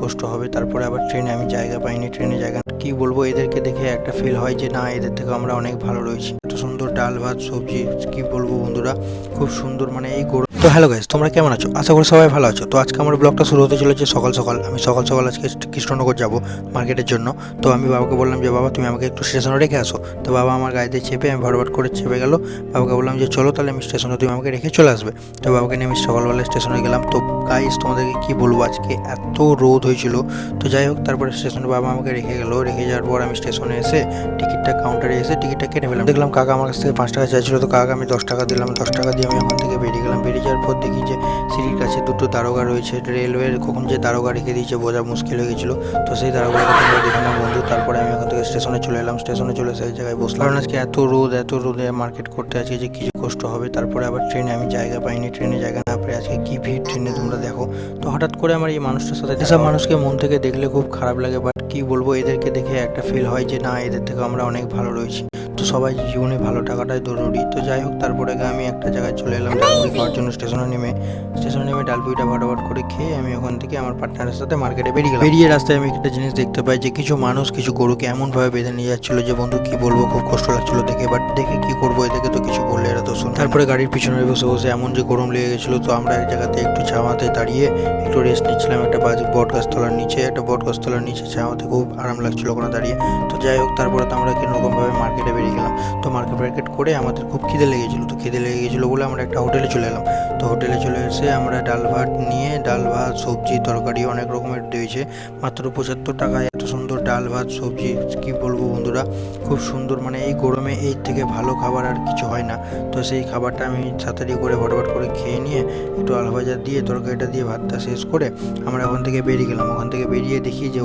কষ্ট হবে। তারপরে আবার ট্রেনে আমি জায়গা পাইনি, ট্রেনে জায়গা কি বলবো, এদেরকে দেখে একটা ফিল হয় যে না, এদের থেকে আমরা অনেক ভালো রয়েছি। এত সুন্দর ডাল ভাত সবজি, কি বলবো বন্ধুরা, খুব সুন্দর। মানে এই তো হ্যালো গাইস, তোমরা কেমন আছো? আশা করি সবাই ভালো আছো। তো আজকে আমার ব্লগটা শুরু হতে চলেছে সকাল সকাল। আমি সকাল সকাল আজকে কৃষ্ণনগর যাব মার্কেটের জন্য। তো আমি বাবাকে বললাম যে বাবা তুমি আমাকে একটু স্টেশনে রেখে আসো। তো বাবা আমার গাড়িতে চেপে, আমি ভরভাট করে চেপে গেল। বাবাকে বললাম যে চলো তাহলে আমি স্টেশনে, তুমি আমাকে রেখে চলে আসবে। তো বাবাকে নিয়ে আমি সকালবেলা স্টেশনে গেলাম। তো গাইস তোমাদেরকে কি বলবো, আজকে এত রোদ হয়েছিল। তো যাই হোক, তারপরে স্টেশনে বাবা আমাকে রেখে গেল। রেখে যাওয়ার পর আমি স্টেশনে এসে টিকিটটা কাউন্টারে এসে টিকিটটা কেটে ফেলাম। দেখলাম কাকা আমার কাছ থেকে 5 টাকা চাইছিল। তো কাকা আমি 10 টাকা দিলাম। 10 টাকা দিয়ে আমি ওখান থেকে বেরিয়ে গেলাম। বেরিয়ে যাওয়ার পর দেখি যে সিঁড়ির কাছে দুটো দারোগা রয়েছে। রেলওয়ের কখন যে দারোগা রেখে দিয়েছে বোঝা মুশকিল হয়ে গেছিলো। তো সেই দারোগাকে তোমরা দেখে নাও বন্ধু। তারপরে আমি ওখান থেকে স্টেশনে চলে এলাম। স্টেশনে চলে সেই জায়গায় বসলাম, কারণ আজকে এত রোদে মার্কেট করতে আজকে যে কিছু কষ্ট হবে। তারপরে আবার ট্রেনে আমি জায়গা পাইনি, ট্রেনে জায়গা না পেয়ে আজকে কি ভিড় ট্রেনে তোমরা দেখো। তো হঠাৎ করে আমার এই মানুষটার সাথে, এসব মানুষকে মন থেকে দেখলে খুব খারাপ লাগে, বাট কি বলবো, এদেরকে দেখে একটা ফিল হয় যে না, এদের থেকে আমরা অনেক ভালো রয়েছি। তো সবাই জীবনে ভালো টাকাটাই জরুরি। তো যাই হোক, তারপরে আমি একটা জায়গায় চলে এলাম ডালপুরি খাওয়ার জন্য। স্টেশনে নেমে ডালপুরিটা ফটাফট করে খেয়ে আমি ওখান থেকে আমার পার্টনারের সাথে মার্কেটে বেরিয়ে গেলাম। বেরিয়ে রাস্তায় আমি একটা জিনিস দেখতে পাই যে কিছু মানুষ কিছু গরুকে এমনভাবে বেঁধে নিয়ে যাচ্ছিল যে বন্ধু কি বলবো, খুব কষ্ট লাগছিল দেখে। বাট দেখে কি করবো, এদেরকে তো কিছু বললে এরা তো শুনে। তারপরে গাড়ির পিছনে বসে বসে এমন যে গরম লেগে গেছিলো, তো আমরা এক জায়গাতে একটু ছাওয়াতে দাঁড়িয়ে একটু রেস্ট নিচ্ছিলাম। একটা বট গাছতলার নিচে ছাওয়াতে খুব আরাম লাগছিল ওখানে দাঁড়িয়ে। তো যাই হোক, তারপরে তো আমরা কিরকমভাবে মার্কেটে বেরিয়ে গেলাম। তো মার্কেট করে আমাদের খুব খিদে লেগেছিলো। তো খিদে লেগে গেছিলো বলে আমরা একটা হোটেলে চলে এলাম। তো হোটেলে চলে এসে আমরা ডাল ভাত সবজি তরকারি অনেক রকমের দিয়েছে, মাত্র 75 টাকায় এত সুন্দর ডাল ভাত সবজি, কি বলবো বন্ধুরা, খুব সুন্দর। মানে এই গরমে এই থেকে ভালো খাবার আর কিছু হয় না। তো সেই খাবারটা আমি তাড়াতাড়ি করে ফটাফট করে খেয়ে নিয়ে একটু আলু ভাজা দিয়ে তরকারিটা দিয়ে ভাতটা শেষ করে আমরা ওখান থেকে বেরিয়ে গেলাম। ওখান থেকে বেরিয়ে দেখি যে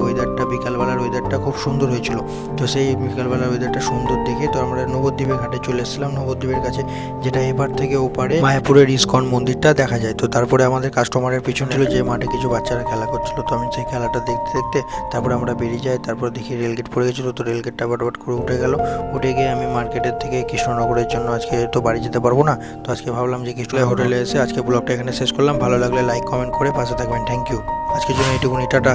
বিকালবেলার ওয়েদারটা খুব সুন্দর হয়েছিল। তো সেই বিকালবেলার ওয়েদারটা সুন্দর দেখে তো আমরা নবদ্বীপের ঘাটে চলে এসেছিলাম, নবদ্বীপের কাছে, যেটা এপার থেকে ওপারে মায়াপুরের ইস্কন মন্দিরটা দেখা যায়। তো তারপরে আমাদের কাস্টমারের পিছন ছিল যে মাঠে কিছু বাচ্চারা খেলা করছিল। তো আমি সেই খেলাটা দেখতে দেখতে তারপরে আমরা বেরিয়ে যাই। তারপর দেখি রেলগেট পড়ে গেছিলো। তো রেলগেটটা বাটবাট করে উঠে গিয়ে আমি মার্কেটের থেকে কৃষ্ণনগরের জন্য আজকে তো বাড়ি যেতে পারবো না। তো আজকে ভাবলাম যে কৃষ্ণ হোটেলে এসে আজকে ব্লগটা এখানে শেষ করলাম। ভালো লাগলে লাইক কমেন্ট করে পাশে থাকবেন। Thank you. আজকের জন্য এইটুকুনি, টাটা।